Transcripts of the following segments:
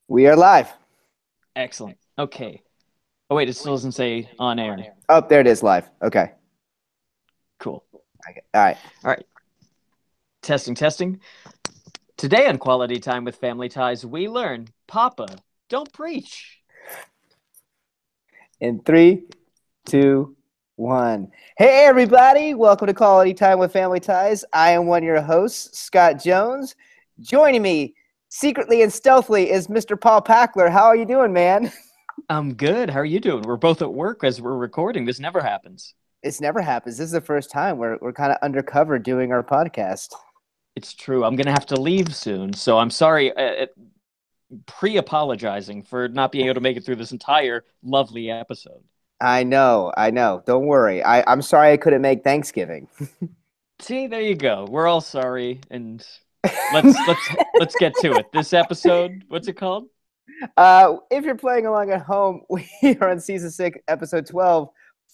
We are live. Excellent. Okay. Oh, wait, it still doesn't say on air. Oh, there it is live. Okay. Cool. Okay. All right. All right. Testing, testing. Today on Quality Time with Family Ties, we learn Papa, don't preach. In three, two, one. Hey, everybody. Welcome to Quality Time with Family Ties. I am one of your hosts, Scott Jones. Joining me secretly and stealthily is Mr. Paul Packler. How are you doing, man? I'm good. How are you doing? We're both at work as we're recording. This never happens. This never happens. This is the first time we're kind of undercover doing our podcast. It's true. I'm going to have to leave soon. So I'm sorry, pre apologizing for not being able to make it through this entire lovely episode. I know. I know. Don't worry. I'm sorry I couldn't make Thanksgiving. See, there you go. We're all sorry. And let's get to it. This episode, what's it called? If you're playing along at home, we are on season 6, episode 12,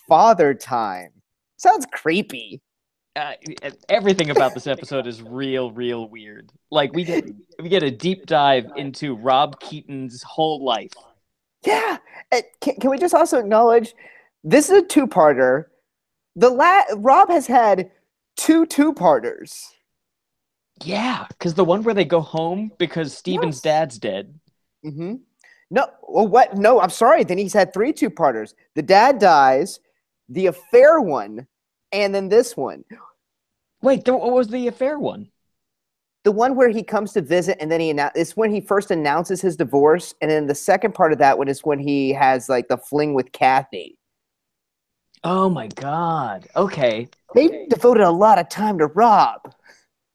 Father Time. Sounds creepy. uh, Everything about this episode is real weird. Like we get a deep dive into Rob Keaton's whole life. Yeah. Can we just also acknowledge this is a two-parter? Rob has had two-parters. Yeah, because the one where they go home because Steven's Yes. dad's dead. Mm-hmm. No, well, what? No, I'm sorry. Then he's had three two-parters. The dad dies, the affair one, and then this one. Wait, what was the affair one? The one where he comes to visit and then it's when he first announces his divorce, and then the second part of that one is when he has like the fling with Kathy. Oh my God. Okay. They devoted a lot of time to Rob.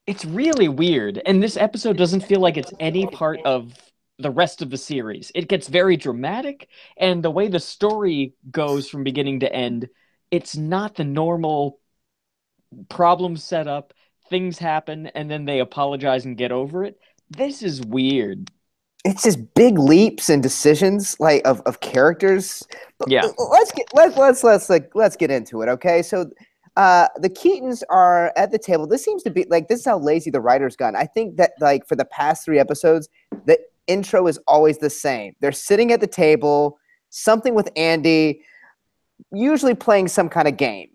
It's really weird. And this episode doesn't feel like it's any part of the rest of the series. It gets very dramatic, and the way the story goes from beginning to end, it's not the normal problems set up, things happen, and then they apologize and get over it. This is weird. It's just big leaps and decisions like of characters. Yeah. Let's get into it, okay? So the Keatons are at the table. This seems to be like this is how lazy the writers got. I think that like for the past three episodes, the intro is always the same. They're sitting at the table, something with Andy, usually playing some kind of game.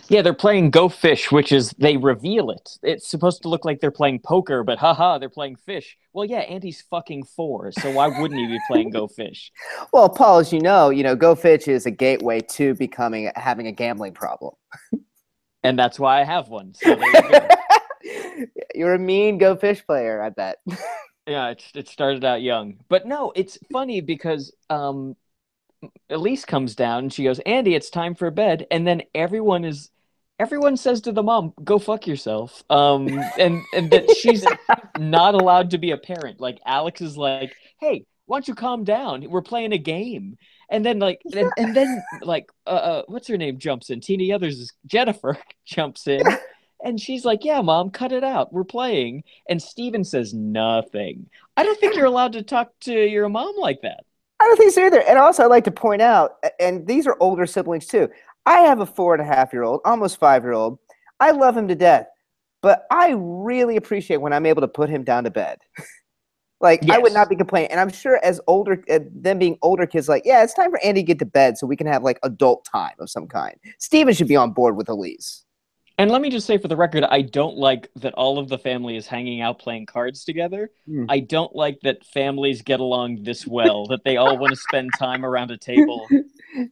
Yeah, they're playing Go Fish, which is they reveal it. It's supposed to look like they're playing poker, but haha, they're playing fish. Well, yeah, Andy's fucking 4, so why wouldn't he be playing Go Fish? Well, Paul, as Go Fitch is a gateway to becoming having a gambling problem. And that's why I have one. So there you go. You're a mean Go Fish player, I bet. Yeah, it started out young. But no, it's funny because Elise comes down and she goes, Andy, it's time for bed. And then everyone says to the mom, go fuck yourself. And that she's not allowed to be a parent. Like Alex is like, hey, why don't you calm down? We're playing a game. And then what's her name jumps in? Tina Others Jennifer jumps in. And she's like, yeah, mom, cut it out. We're playing. And Steven says nothing. I don't think you're allowed to talk to your mom like that. I don't think so either. And also, I'd like to point out, and these are older siblings too. I have a 4.5-year-old, almost 5-year-old. I love him to death, but I really appreciate when I'm able to put him down to bed. Like, I would Yes. not be complaining. And I'm sure as older, them being older kids, like, yeah, it's time for Andy to get to bed so we can have like adult time of some kind. Steven should be on board with Elise. And let me just say for the record, I don't like that all of the family is hanging out playing cards together. Hmm. I don't like that families get along this well, that they all want to spend time around a table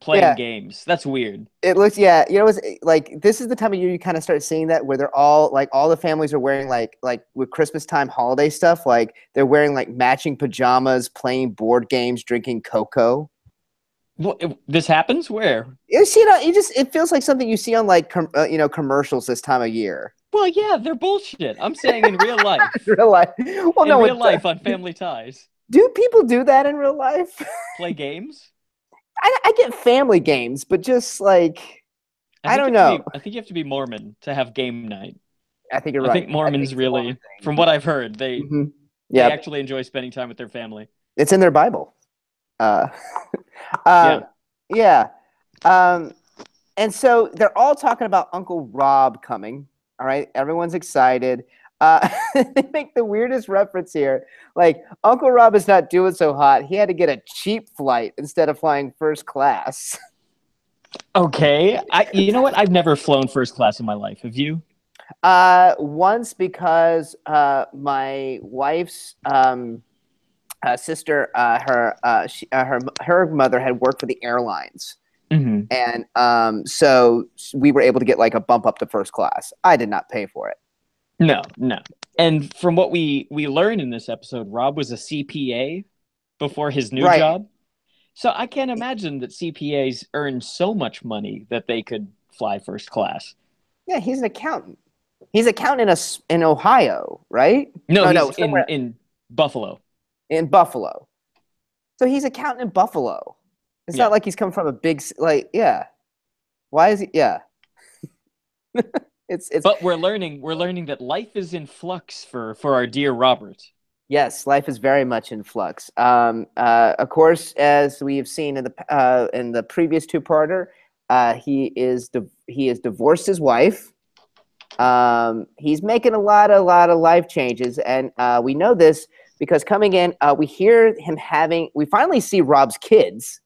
playing Yeah, games. That's weird. it looks, yeah, it's like this is the time of year you kind of start seeing that where they're all like all the families are wearing like with Christmas time holiday stuff, like they're wearing like matching pajamas, playing board games, drinking cocoa. This happens where? It feels like something you see on like commercials this time of year. Well, yeah, they're bullshit. I'm saying in real life. Real life. Well, In no, real life on Family Ties. do people do that in real life? Play games? I get family games, but just like I don't know. I think you have to be Mormon to have game night. I think you're I right. think I think Mormons it's a long really, thing. from what I've heard, Mm-hmm. they Yeah, actually enjoy spending time with their family. it's in their Bible. Uh, Yeah. um, yeah. Um, and so they're all talking about Uncle Rob coming. All right, everyone's excited. They make the weirdest reference here. Like, Uncle Rob is not doing so hot. He had to get a cheap flight instead of flying first class. Okay, you know what? I've never flown first class in my life. Have you? Once because my wife's sister, her mother had worked for the airlines, Hmm. and so we were able to get like a bump up to first class. I did not pay for it. No, no. And from what we learn in this episode, Rob was a CPA before his new Right. job. So I can't imagine that CPAs earn so much money that they could fly first class. Yeah, he's an accountant. He's an accountant in Ohio, right? No, Oh he's no, in somewhere in Buffalo. in Buffalo. So he's accountant in Buffalo. It's Yeah. not like he's coming from a big like yeah. Why is he? Yeah, it's But we're learning that life is in flux for our dear Robert. yes, life is very much in flux. Of course, as we have seen in the previous two-parter, he has divorced his wife. He's making a lot of life changes, and we know this because coming in, we finally see Rob's kids.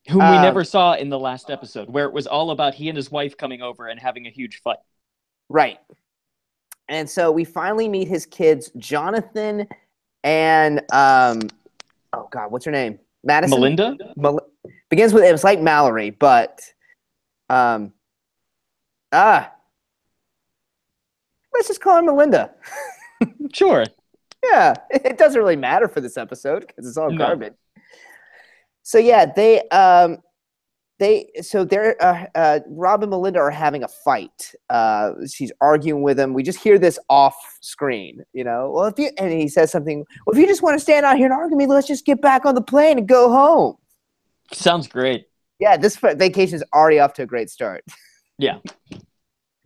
Whom we Um, never saw in the last episode, where it was all about he and his wife coming over and having a huge fight. right, and so we finally meet his kids, Jonathan and oh God, what's her name? Madison. Melinda? Mal- Begins with it's like Mallory, but um ah, let's just call her Melinda. Sure. Yeah, it doesn't really matter for this episode because it's all No. garbage. So yeah, they're Rob and Melinda are having a fight. She's arguing with him. We just hear this off screen, you know. Well, and he says something. Well, if you just want to stand out here and argue with me, let's just get back on the plane and go home. Sounds great. Yeah, this vacation is already off to a great start. Yeah.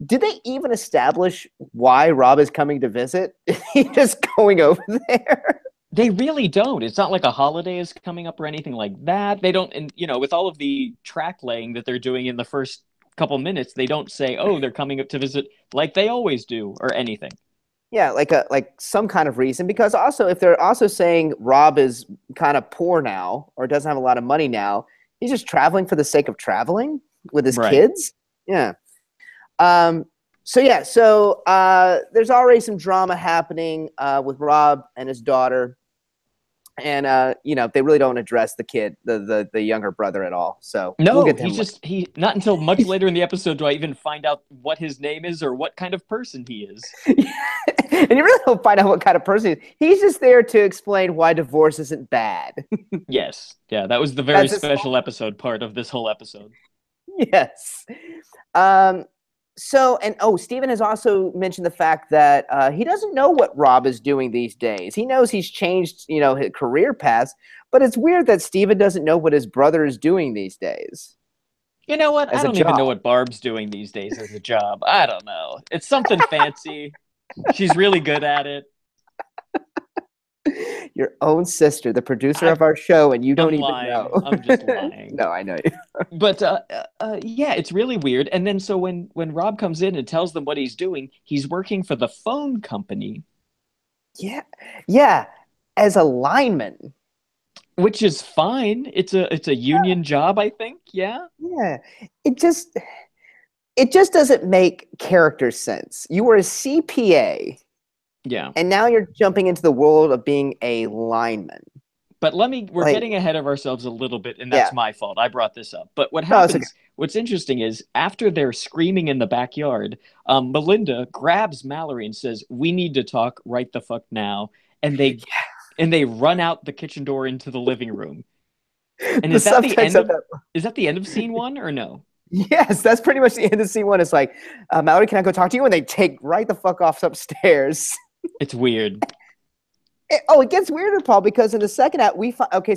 Did they even establish why Rob is coming to visit? Is he just going over there? They really don't. It's not like a holiday is coming up or anything like that. They don't, and with all of the track laying that they're doing in the first couple minutes, they don't say, "Oh, they're coming up to visit," like they always do, or anything. Yeah, like some kind of reason. Because also, if they're also saying Rob is kind of poor now or doesn't have a lot of money now, he's just traveling for the sake of traveling with his Right. kids. Yeah. There's already some drama happening with Rob and his daughter, and they really don't address the kid, the younger brother at all. So we'll No, get to he's him. just he. Not until much later in the episode do I even find out what his name is or what kind of person he is. And you really don't find out what kind of person he is. He's just there to explain why divorce isn't bad. Yes, yeah, that was the very That's his special episode part of this whole episode. yes. Steven has also mentioned the fact that he doesn't know what Rob is doing these days. He knows he's changed, his career paths, but it's weird that Steven doesn't know what his brother is doing these days You know what? I as a don't even know job. what Barb's doing these days as a job. I don't know. It's something fancy. She's really good at it. Your own sister, the producer I, of our show, and you don't I'm even lying. know. I'm just lying. No, I know you. But yeah, it's really weird. And then so when Rob comes in and tells them what he's doing, he's working for the phone company, Yeah, yeah, as a lineman. which is fine. It's a union job, I think. Yeah. Yeah, it just doesn't make character sense. You were a CPA, Yeah. and now you're jumping into the world of being a lineman. But we're Like, getting ahead of ourselves a little bit, and yeah, that's my fault. I brought this up. But what no, it's okay. what's interesting is after they're screaming in the backyard, Melinda grabs Mallory and says, "We need to talk right the fuck now." And they run out the kitchen door into the living room. And The subtext of that. is that the end of scene one or no? Yes, that's pretty much the end of scene one. It's like, Mallory, can I go talk to you? And they take right the fuck off upstairs. It's weird. It gets weirder, Paul, because in the second act,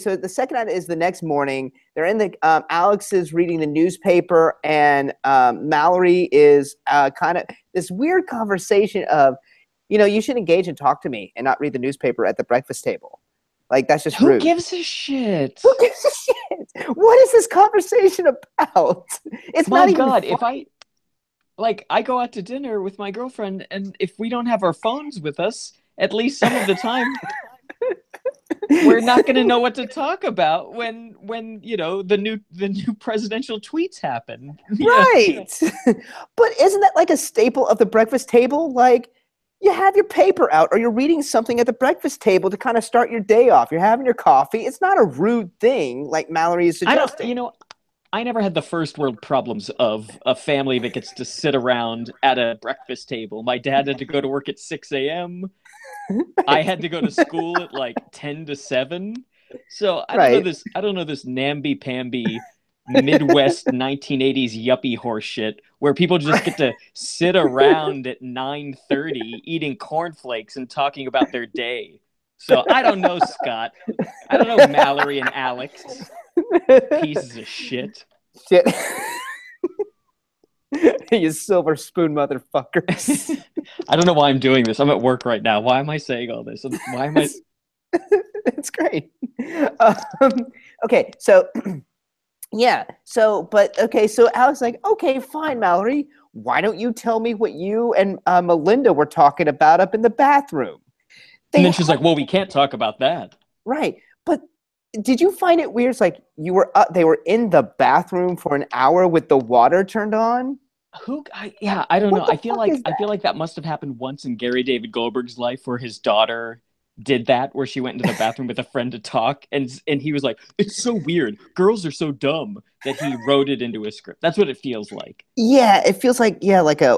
so the second act is the next morning. They're in Alex is reading the newspaper, and Mallory is kind of this weird conversation of, you should engage and talk to me and not read the newspaper at the breakfast table. Like, that's just Who rude. gives a shit? Who gives a shit? What is this conversation about? It's My not even God, fun. like I go out to dinner with my girlfriend, and if we don't have our phones with us, at least some of the time, we're not going to know what to talk about when the new presidential tweets happen. Right. But isn't that like a staple of the breakfast table? Like, you have your paper out or you're reading something at the breakfast table to kind of start your day off. You're having your coffee. It's not a rude thing like Mallory is I don't, suggesting. I never had the first world problems of a family that gets to sit around at a breakfast table. My dad had to go to work at 6 a.m. I had to go to school at like 10 to 7. So Right. I don't know this namby-pamby Midwest 1980s yuppie horse shit where people just get to sit around at 9:30 eating cornflakes and talking about their day. So I don't know, Scott. I don't know Mallory and Alex, pieces of shit. Shit. You silver spoon motherfuckers. I don't know why I'm doing this. I'm at work right now. Why am I saying all this? Why am I? It's great. Um, okay, so yeah, so Alex like, okay, fine, Mallory. Why don't you tell me what you and Melinda were talking about up in the bathroom? And They then she's had like, "Well, we can't talk about that." right, but did you find it weird? It's like they were in the bathroom for an hour with the water turned on. Yeah, I don't know. What the fuck is I that? feel like that must have happened once in Gary David Goldberg's life where his daughter did that, where she went into the bathroom with a friend to talk, and he was like, "It's so weird. Girls are so dumb," that he wrote it into a script. That's what it feels like. Yeah, it feels like like a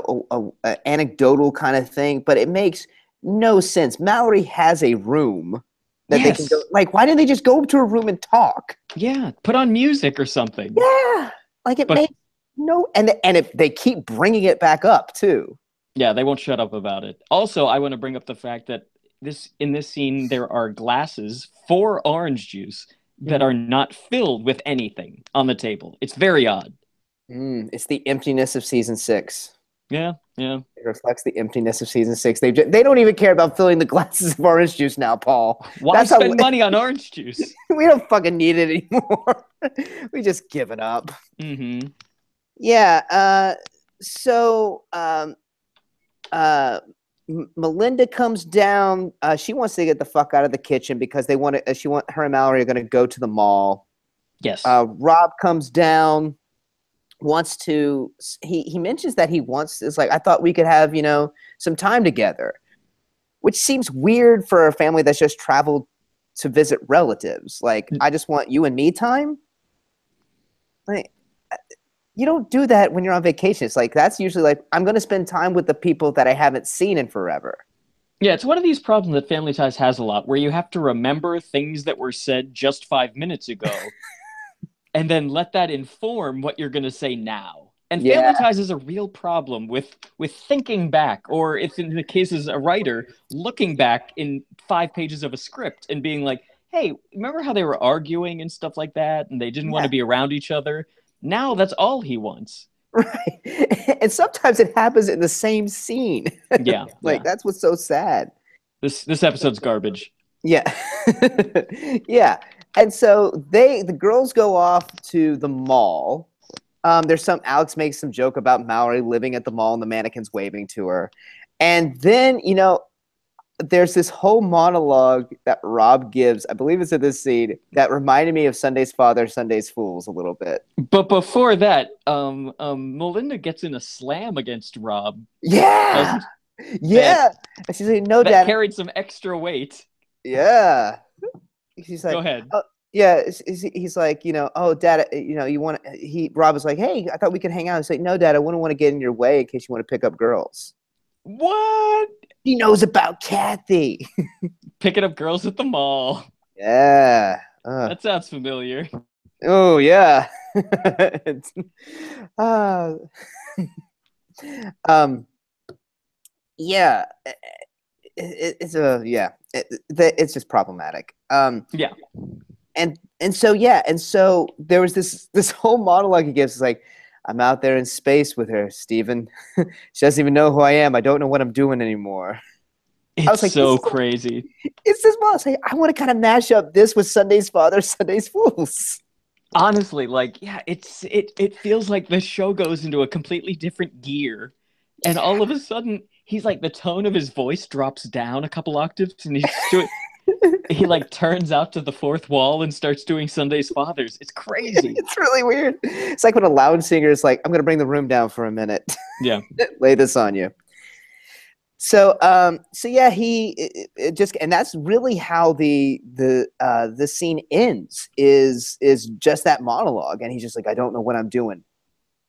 anecdotal kind of thing, but it makes no sense. Mallory has a room that they can go. Yes. Like, why didn't they just go to a room and talk? Yeah. Put on music or something. Yeah, like it But makes no. And if they keep bringing it back up too. yeah, they won't shut up about it. Also, I want to bring up the fact that this scene there are glasses for orange juice that Mm. are not filled with anything on the table. It's very odd. It's the emptiness of season 6. Yeah, yeah. It reflects the emptiness of season 6. They don't even care about filling the glasses of orange juice now, Paul. Why That's how spend money on orange juice? we don't fucking need it anymore. We just give it up. Mm-hmm. Yeah. So Melinda comes down. She wants to get the fuck out of the kitchen because they want to. Her and Mallory are going to go to the mall. Yes. Rob comes down. Wants to. He mentions that he wants. It's like I thought we could have some time together, which seems weird for a family that's just traveled to visit relatives. Like I just want you and me time. Like you don't do that when you're on vacation. It's like that's usually like I'm going to spend time with the people that I haven't seen in forever. Yeah, it's one of these problems that Family Ties has a lot, where you have to remember things that were said just 5 minutes ago, and then let that inform what you're going to say now. And Yeah, Family Ties is a real problem with thinking back, or if in the case as a writer, looking back in 5 pages of a script and being like, "Hey, remember how they were arguing and stuff like that, and they didn't want to yeah, be around each other?" Now that's all he wants. right. And sometimes it happens in the same scene. Yeah, Like yeah. that's what's so sad. This episode's garbage. Yeah. Yeah. And so the girls go off to the mall. There's Alex makes some joke about Mallory living at the mall and the mannequins waving to her. And then, there's this whole monologue that Rob gives. I believe it's in this scene that reminded me of Sunday's Father, Sunday's Fools a little bit. But before that, Melinda gets in a slam against Rob. Yeah. Doesn't that Yeah. And she's like, no, that Dad. carried some extra weight? Yeah. She's Go like, ahead. oh, yeah. He's like, oh, Dad, you want Rob is like, hey, I thought we could hang out. He's like, no, Dad, I wouldn't want to get in your way in case you want to pick up girls. What? He knows about Kathy. Picking up girls at the mall. Yeah. That sounds familiar. Oh, yeah. It's, uh, um, yeah. It's just problematic. Yeah. And so there was this whole monologue he gives. It's like, I'm out there in space with her, Steven. She doesn't even know who I am. I don't know what I'm doing anymore. I was It's like, so crazy. it's this monologue. Like, I want to kind of mash up this with Sunday's Father, Sunday's Fools. Honestly, like, yeah, it feels like the show goes into a completely different gear, and all of a sudden he's like the tone of his voice drops down a couple octaves, and he like turns out to the fourth wall and starts doing Sunday's Fathers. It's crazy. It's really weird. It's like when a loud singer is like, "I'm going to bring the room down for a minute, Yeah. lay this on you." So yeah, it just, and that's really how the scene ends, is just that monologue, and he's just like, I don't know what I'm doing.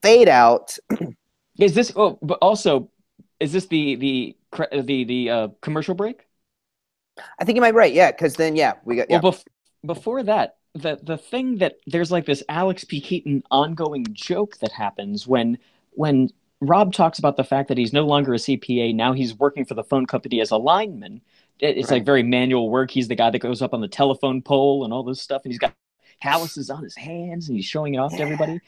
Fade out. Is this? Oh, but also, is this the commercial break? I think you might be right. Yeah, because then yeah, we got Well, yeah. before that, the thing that there's like this Alex P. Keaton ongoing joke that happens when Rob talks about the fact that he's no longer a CPA. Now he's working for the phone company as a lineman. It's like Right. very manual work. He's the guy that goes up on the telephone pole and all this stuff, and he's got calluses on his hands and he's showing it off to Yeah. everybody.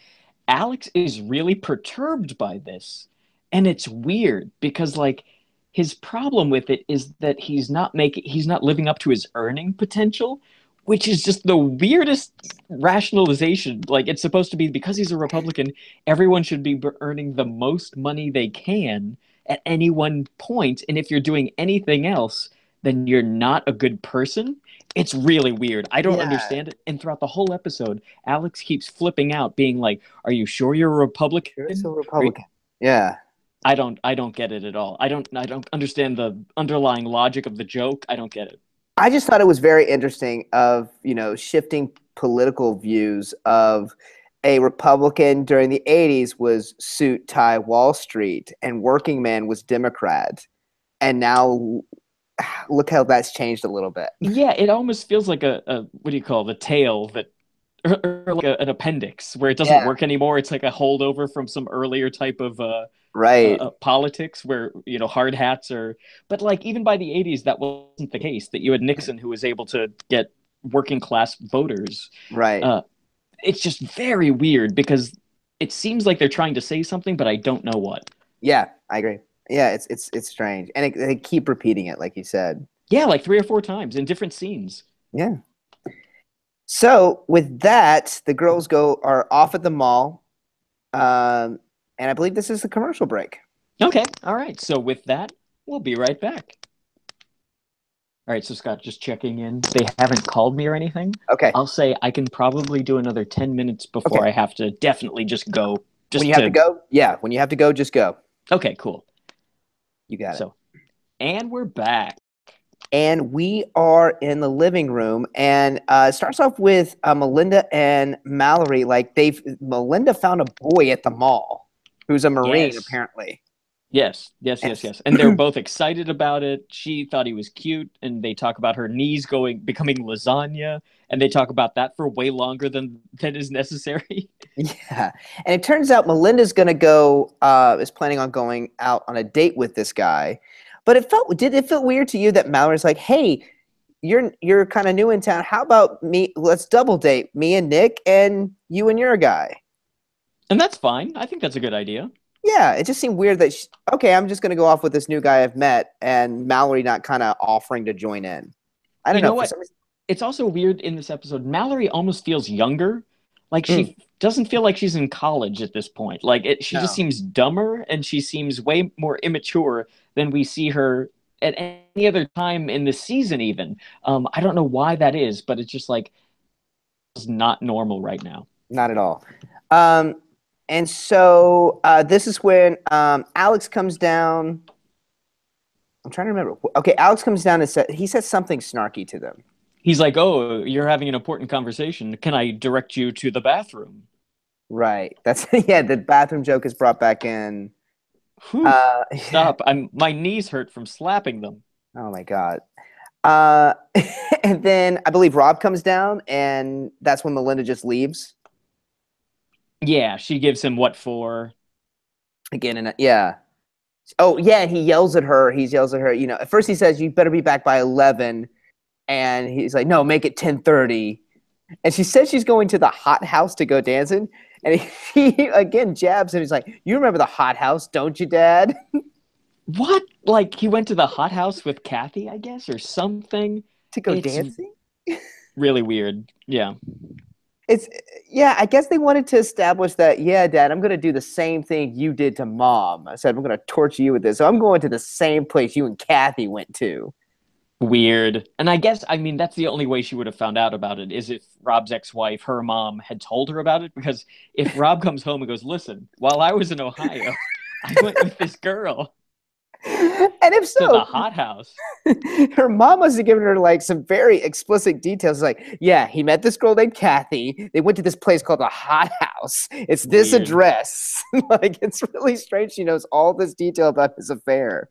Alex is really perturbed by this. And it's weird because like his problem with it is that he's not living up to his earning potential, which is just the weirdest rationalization. Like it's supposed to be because he's a Republican, everyone should be earning the most money they can at any one point, and if you're doing anything else, then you're not a good person. It's really weird. I don't Yeah. understand it. And throughout the whole episode, Alex keeps flipping out, being like, "Are you sure you're a You're so Republican?" Or, Republican. Yeah. I don't get it at all. I don't understand the underlying logic of the joke. I don't get it. I just thought it was very interesting of, shifting political views of a Republican during the 80s was suit, tie, Wall Street, and working man was Democrat. And now look how that's changed a little bit. Yeah, it almost feels like a what do you call the tail that or like an appendix where it doesn't Yeah. work anymore. It's like a holdover from some earlier type of Right. politics where hard hats are. But like even by the 80s, that wasn't the case. That you had Nixon who was able to get working class voters. Right. Uh, it's just very weird because it seems like they're trying to say something, but I don't know what. Yeah, I agree. Yeah, it's strange. And they keep repeating it, like you said. Yeah, like 3 or 4 times in different scenes. Yeah. So with that, the girls are off at the mall. And I believe this is the commercial break. Okay, all right. So with that, we'll be right back. All right, so Scott, just checking in. They haven't called me or anything. Okay. I'll say I can probably do another 10 minutes before Okay. I have to definitely just go. When Just you have to to. go, yeah. When you have to go, just go. Okay, cool. You got it. So, and we're back. And we are in the living room, and it starts off with Melinda and Mallory. Like Melinda found a boy at the mall who's a Marine, Yes. apparently. Yes, And and they're both excited about it. She thought he was cute, and they talk about her knees becoming lasagna, and they talk about that for way longer than is necessary. yeah, and it turns out Melinda's gonna go is planning on going out on a date with this guy. But did it feel weird to you that Mallory's like, hey, you're kind of new in town. How about me? Let's double date me and Nick, and you and your guy. And that's fine. I think that's a good idea. Yeah, it just seemed weird that okay, I'm just gonna go off with this new guy I've met, and Mallory not kind of offering to join in. I don't You know know for what? some reason. It's also weird in this episode. Mallory almost feels younger. Like Mm, she doesn't feel like she's in college at this point. She just no, seems dumber and she seems way more immature than we see her at any other time in the season. Even I don't know why that is, but it's just like it's not normal right now. not at all. Um, and so this is when Alex comes down. I'm trying to remember. Okay, Alex comes down and he says something snarky to them. He's like, "Oh, you're having an important conversation. Can I direct you to the bathroom?" Right. That's yeah. The bathroom joke is brought back in. Whew, Yeah. stop! My knees hurt from slapping them. Oh my god. Uh, and then I believe Rob comes down, and that's when Melinda just leaves Yeah, she gives him what for. again. And yeah. Oh yeah, and he yells at her. He yells at her. At first he says, "You better be back by 11," and he's like, "No, make it 10:30." And she says she's going to the hot house to go dancing, and he again jabs him. He's like, "You remember the hot house, don't you, Dad?" What? Like he went to the hot house with Kathy, I guess, or something. To go It's dancing. really weird. Yeah. It's yeah, I guess they wanted to establish that, yeah, Dad, I'm gonna do the same thing you did to Mom. I said I'm gonna torture you with this. So I'm going to the same place you and Kathy went to. Weird. And I guess, I mean, that's the only way she would have found out about it is if Rob's ex-wife, her mom, had told her about it. Because if Rob comes home and goes, listen, while I was in Ohio, I went with this girl And if to the so, hothouse. her mom must have given her like some very explicit details. Like, yeah, he met this girl named Kathy. They went to this place called the Hot House. It's this Weird. address. Like, it's really strange. She knows all this detail about his affair.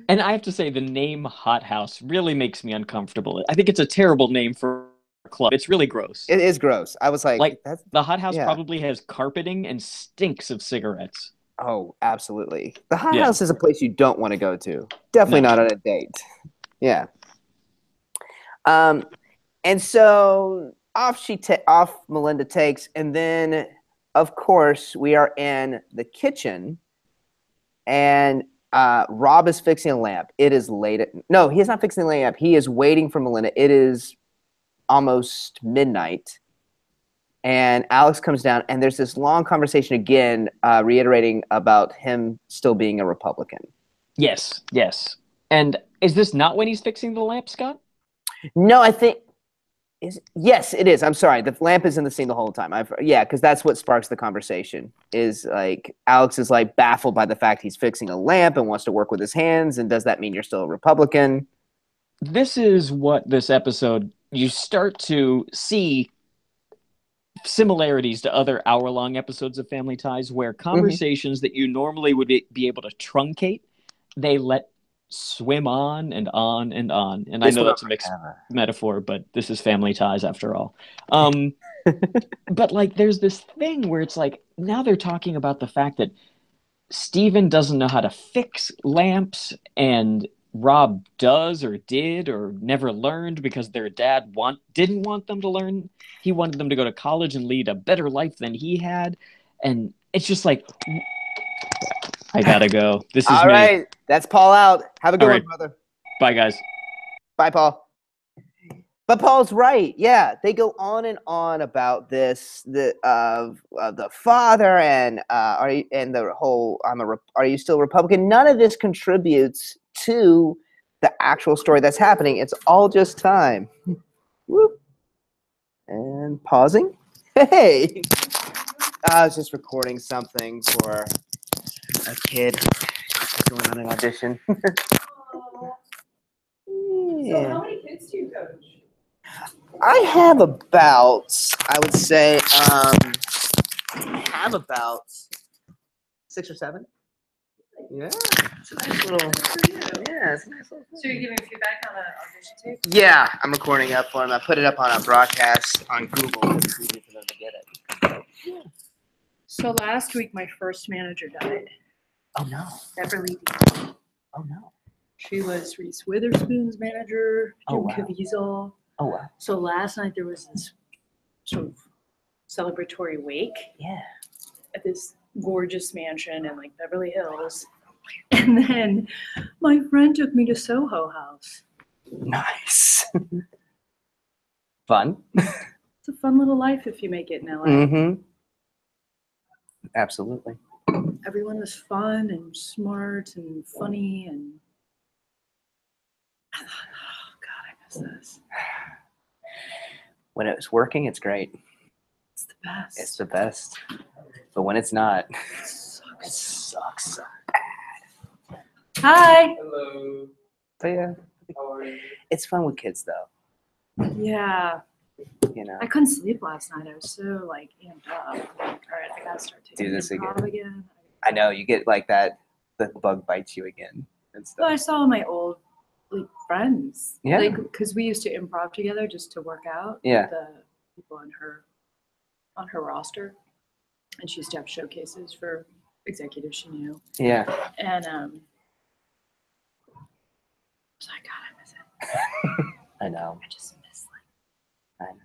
And I have to say, the name Hothouse really makes me uncomfortable. I think it's a terrible name for a club. It's really gross. It is gross. I was like, Like, that's the hothouse yeah. probably has carpeting and stinks of cigarettes. Oh, absolutely. The Hot Yeah. House is a place you don't want to go to. Definitely No. not on a date. Yeah. Um, and so off Melinda takes, and then of course we are in the kitchen, and Rob is fixing a lamp. It is late. No, he is not fixing the lamp. He is waiting for Melinda. It is almost midnight. And Alex comes down, and there's this long conversation again, reiterating about him still being a Republican. Yes, yes. And is this not when he's fixing the lamp, Scott? No, I think yes, it is. I'm sorry. The lamp is in the scene the whole time. Yeah, because that's what sparks the conversation. Is like Alex is like baffled by the fact he's fixing a lamp and wants to work with his hands. And does that mean you're still a Republican? This is what this episode, you start to see similarities to other hour-long episodes of Family Ties where conversations that you normally would be able to truncate, they let swim on and on and on. And I know that's a mixed metaphor, but this is Family Ties after all. But like there's this thing where it's like now they're talking about the fact that Steven doesn't know how to fix lamps and Rob does or did or never learned because their dad didn't want them to learn. He wanted them to go to college and lead a better life than he had. And it's just like, I gotta go. This is All me. right. That's Paul out. Have a good one, brother. Bye, guys. Bye, Paul. But Paul's right. Yeah, they go on and on about this, the father and the whole. Are you still Republican? None of this contributes to the actual story that's happening. It's all just time. Whoop. And pausing. Hey, I was just recording something for a kid going on an audition. Yeah. So how many kids do you coach? I have about, I would say, I have about 6 or 7. Yeah, it's a nice little. Yeah, it's a nice little. So you're giving feedback on the audition tape? Yeah, I'm recording up for them. I put it up on a broadcast on Google. It's easy for them to get it. Yeah. So last week, my first manager died. Oh no. Beverly D. Oh no. She was Reese Witherspoon's manager, Jim Caviezel. Oh wow. So last night there was this sort of celebratory wake. Yeah. At this gorgeous mansion in like Beverly Hills. And then my friend took me to Soho House. Nice. Fun. It's a fun little life if you make it in LA. Mm-hmm. Absolutely. Everyone was fun and smart and funny and I thought, oh God, I miss this. When it's working, it's great. It's the best. It's the best. But when it's not, It it sucks. Hi. Hello. But yeah, How are you? it's fun with kids though. Yeah. You know. I couldn't sleep last night. I was so like amped up. I'm like, all right, I gotta start taking Do this improv again. I know you get like that. The bug bites you again and Well, I stuff. saw my old like friends. Yeah. Like, because we used to improv together just to work out. Yeah. The people on her roster, and she used to have showcases for executives she knew. Yeah. And I was like, God, I miss it. I know. I just miss like. I know.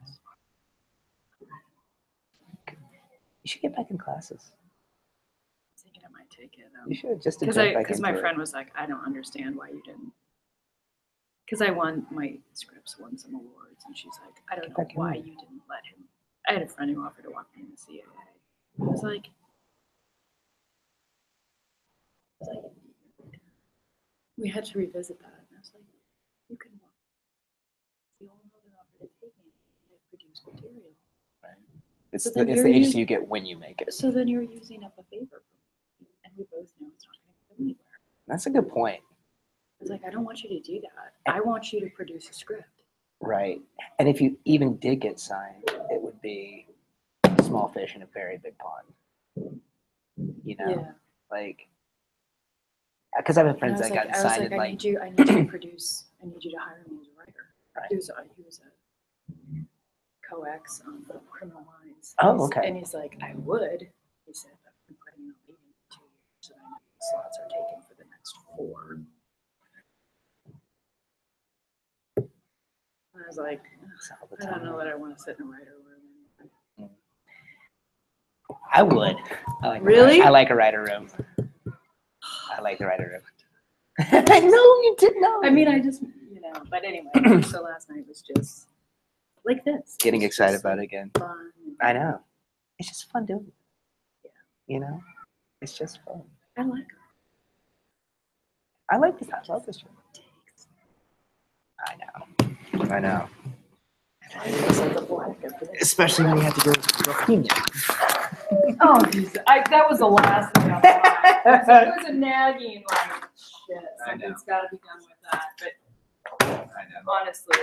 You should get back in classes. Thinking I might take it. You should just Because my friend was like, I don't understand why you didn't. Because my scripts won some awards, and she's like, I don't know why you didn't let him I had a friend who offered to walk me in the CIA. I was like, we had to revisit that. And I was like, you can walk. You all know they're offered to take me. They produce material. Right. It's So the then you're agency using- you get when you make it. So then you're using up a favor for me. And we both know it's not going to go anywhere. That's a good point. I was like, I don't want you to do that. I want you to produce a script. Right. And if you even did get signed, it would be small fish in a very big pond. You know? Yeah. Like, because I have And I friends was that like, got signed and I like, need you to produce, I need you to hire me as a writer. Right. He was a co-ex on Criminal Minds. Oh, okay. And he's like, I would. He said, but I'm planning on leaving in 2 years, so I know the slots are taken for the next 4. And I was like, I don't know that I want to sit in a writer room. I would. I like Really? I like a writer room. I like the writer room. I know you did know. I mean, I just, but anyway, so last night was just like this. Getting It's excited just, about like, it again. Fun. I know. It's just fun doing it. Yeah. You know? It's just fun. I like it. I like this. I love this room. I know. I know. Especially when you have to go to a female. Oh, Jesus. That was the last thing I thought. It was a nagging, like, shit. I know. Something's got to be done with that. But I know. honestly.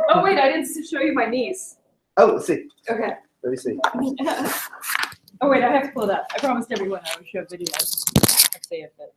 Oh, wait, I didn't show you my niece. Oh, let's see. Okay. Let me see. Oh, wait, I have to pull it up. I promised everyone I would show videos. Let's see if it